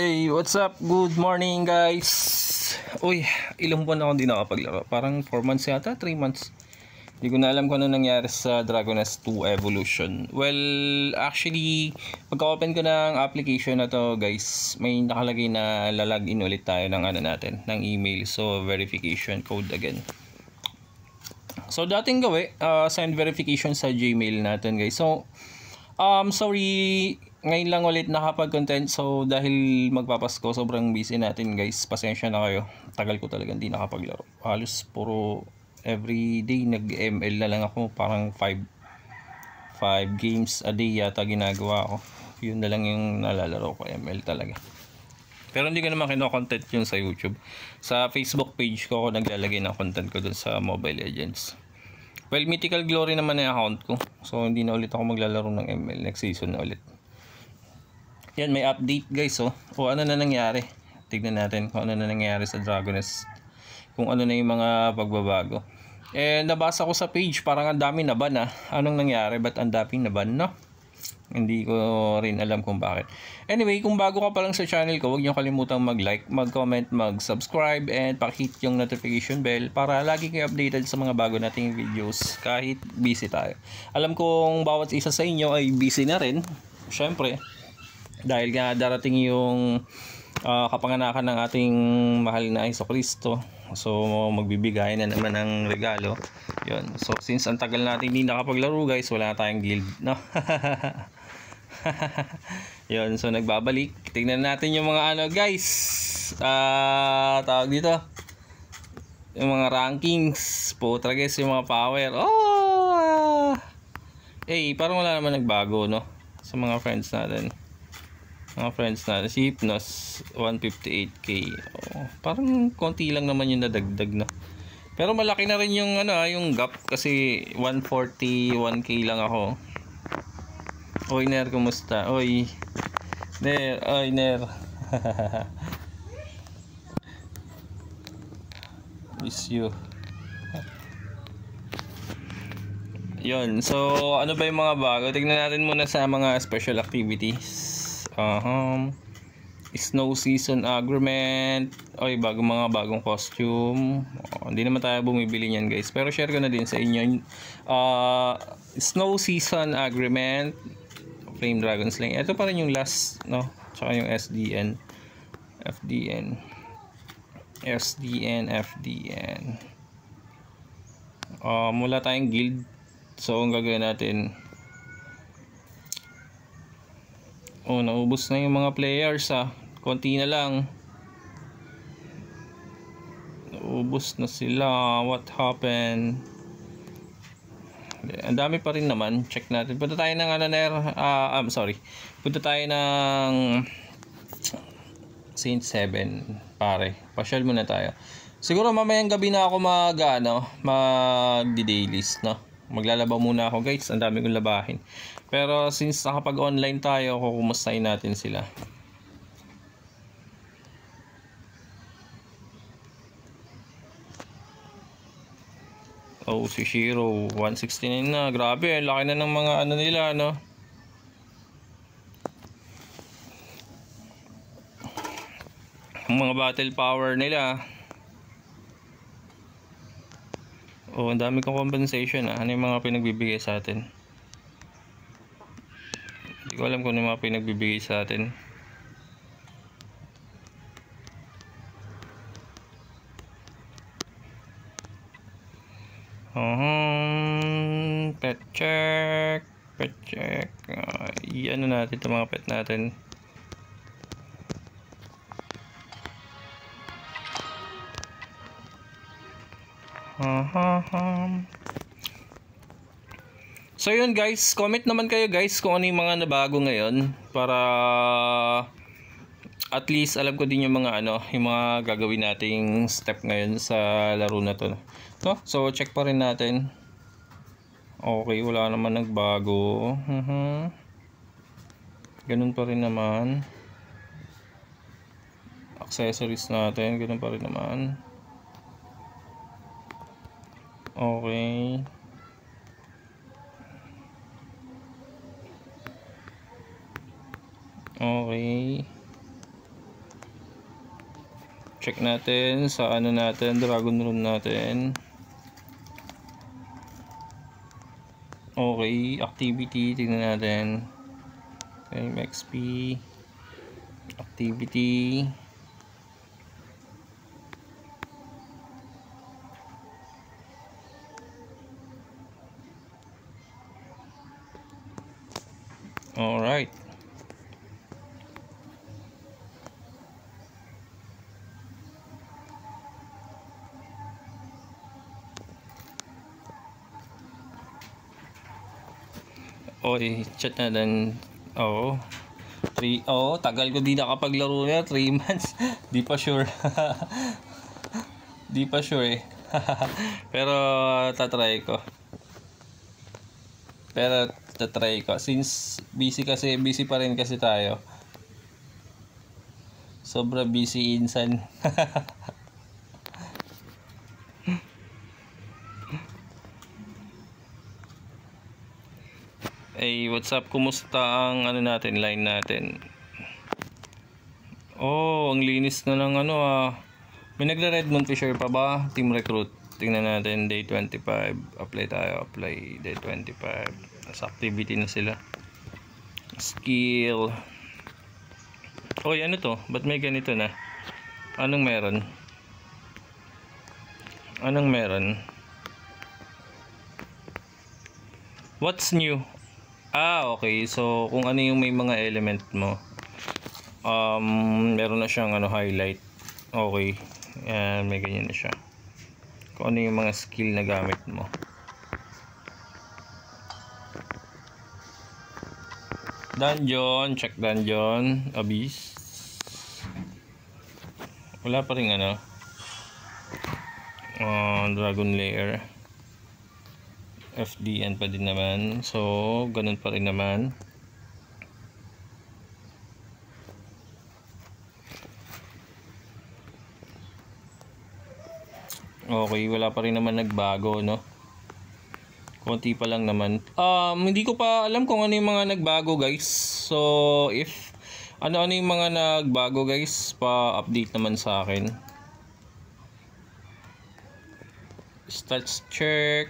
Hey, what's up? Good morning, guys. Uy, ilang buwan ako hindi nakapaglaro. Parang 4 months yata, 3 months. Hindi ko na alam kung ano nangyari sa Dragon Nest 2 Evolution. Well, actually, pagka-open ko ng application na to, guys, may nakalagay na lalagin ulit tayo ng ano natin, ng email. So, verification code again. So, dating send verification sa Gmail natin, guys. So, sorry, ngayon lang ulit nakapag-content. So, dahil magpapasko, sobrang busy natin, guys. Pasensya na kayo. Tagal ko talaga hindi nakapaglaro. Halos puro everyday nag-ML na lang ako. Parang 5 games a day yata ginagawa ko. Yun na lang yung nalalaro ko, ML talaga. Pero hindi ko naman kino-content yun sa YouTube. Sa Facebook page ko ako naglalagay ng content ko dun sa Mobile Legends. Well, Mythical Glory naman yung account ko. So, hindi na ulit ako maglalaro ng ML. Next season na ulit. Yan, may update, guys. O ano na nangyari. Tignan natin kung ano na nangyari sa Dragon Nest. Kung ano na yung mga pagbabago. Nabasa ko sa page, parang ang dami na ban. Anong nangyari? Ba't ang daming na ban, no? Hindi ko rin alam kung bakit. Anyway, kung bago ka pa lang sa channel ko, huwag niyo kalimutang mag-like, mag-comment, mag-subscribe, and pakihit yung notification bell para lagi kayo updated sa mga bago nating videos kahit busy tayo. Alam kong bawat isa sa inyo ay busy na rin, syempre, dahil nga darating yung kapanganakan ng ating mahal na Jesucristo. So, magbibigay na naman ng regalo. Yun. So, since ang tagal natin hindi nakapaglaro, guys, wala tayong guild, no? Yun. So, nagbabalik. Tingnan natin yung mga ano, guys. Tawag dito. Yung mga rankings. Putra, guys, yung mga power. Oh! Parang wala naman nagbago, no? Sa mga friends natin. Si Hypnos 158k. Parang konti lang naman yung nadagdag, no. Pero malaki na rin yung yung gap kasi 141k lang ako. Oy Ner, kumusta? Oy Ner. Miss you. Yun. So, ano ba yung mga bago? Tignan natin muna sa mga special activities. Snow season agreement. Bagong costume. Hindi naman tayo bumibili niyan, guys, pero share ko na din sa inyo. Snow season agreement, Flame Dragon Slaying. Ito pa rin yung last, no? Tsaka yung SDN. Mula tayong guild. So, ang gagawin natin, naubos na yung mga players, konti na lang. Naubos na sila. What happened? Ang dami pa rin naman. Check natin. Punta tayo ng Punta tayo ng Saint 7, pare. Pasyal muna tayo. Siguro mamayang gabi na ako mag-dailies, no? Maglalaba muna ako, guys. Ang dami kong labahin. Pero since nakapag-online tayo, kukumustahin natin sila. Si Shiro 169 na. Grabe, laki na ng mga nila, no? Ang mga battle power nila. Ang dami kong compensation, Ano yung mga pinagbibigay sa atin? Hindi ko alam kung ano yung mga pinagbibigay sa atin. Pet check. Ano natin itong mga pet natin. So yun, guys, comment naman kayo, guys, kung ano yung mga nabago ngayon para at least alam ko din yung mga yung mga gagawin nating step ngayon sa laro na to, no? So check pa rin natin. Okay, wala naman nagbago. Ganun pa rin naman. Accessories natin, ganun pa rin naman. Okay. Check natin sa ano natin, Dragon Rune natin. Okay, activity, tingnan natin. Okay, XP, activity. Alright. Oy, chat na din. Oo. 3, tagal ko di nakapaglaro na, 3 months. Di pa sure. Di pa sure eh. Pero tatry ko. Since busy pa rin kasi tayo. Sobra busy insan. Hey, what's up? Kumusta ang ano natin, line natin? Oh, ang linis na ng ano ah. May nagre-red moonfisher pa ba? Team recruit. Tingnan natin, day 25. Apply tayo, apply day 25. Nasa activity na sila. Skill. Oy, ano to? Ba't may ganito na? Anong meron? What's new? Okay. So, kung ano yung may mga element mo, meron na siyang ano, highlight. Okay. Yan, may ganyan na siya. Kung ano yung mga skill na gamit mo. Dungeon, check dungeon, abyss. Wala pa rin ano. Dragon lair. FDN pa din naman. So, ganun pa rin naman. Okay, wala pa rin naman nagbago, no? Konti pa lang naman. Hindi ko pa alam kung ano yung mga nagbago, guys. So, if ano-ano yung mga nagbago, guys, pa-update naman sa akin. Stats check.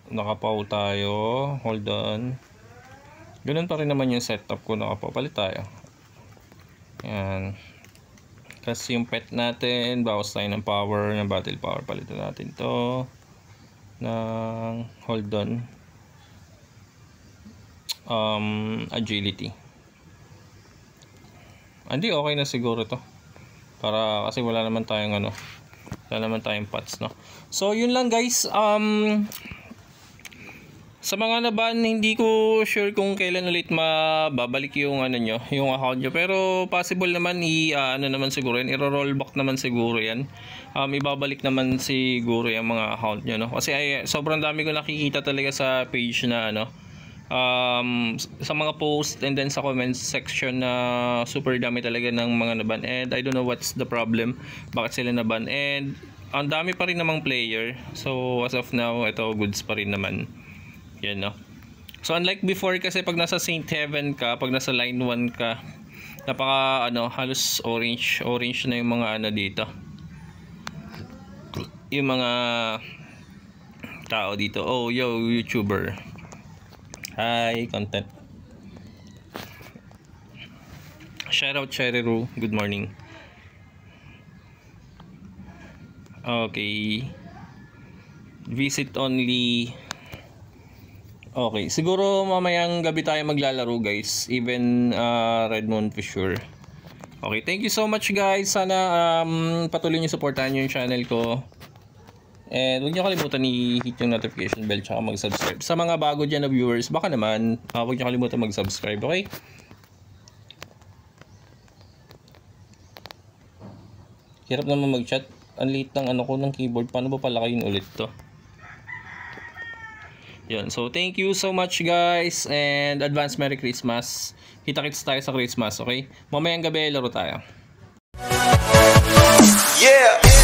Nakapaw tayo. Hold on. Ganun pa rin naman yung setup ko. Nakapaw. Palit tayo. Yan. Kasi yung pet natin, bawas tayo ng power, ng battle power. Palitan natin to ng hold on. Agility. Hindi, okay na siguro to. Para kasi wala naman tayong ano. Wala naman tayong pots, no? So, yun lang, guys. Sa mga naban, hindi ko sure kung kailan ulit mababalik yung ano nyo, yung account nyo. Pero possible naman ano naman siguro yan, i-rollback naman siguro yan. Ibabalik naman siguro yung mga account nyo, no? Kasi sobrang dami ko nakikita talaga sa page na ano, sa mga post and then sa comments section na super dami talaga ng mga naban. And I don't know what's the problem, bakit sila naban. And ang dami pa rin namang player. So as of now, ito goods pa rin naman. Yan, no? So unlike before kasi pag nasa Saint Heaven ka, pag nasa line 1 ka, napaka ano, halos orange na yung mga ano dito. Yung mga tao dito. Oh, yo, YouTuber. Hi, content. Shoutout Cherry-Ru. Good morning. Okay. Visit only. Okay, siguro mamayang gabi tayo maglalaro, guys. Even Red Moonfisher. Okay, thank you so much, guys. Sana patuloy niyo supportahan yung channel ko. And huwag niyo kalimutan i-hit yung notification bell tsaka mag-subscribe. Sa mga bago dyan na viewers, baka naman huwag niyo kalimutan mag-subscribe, okay? Hirap naman mag-chat. Ang late ng ano ko ng keyboard. Paano ba palakayin ulit to? Yun. So, thank you so much, guys. And advance Merry Christmas. Kita-kits tayo sa Christmas, okay? Mamayang gabi, laro tayo. Yeah!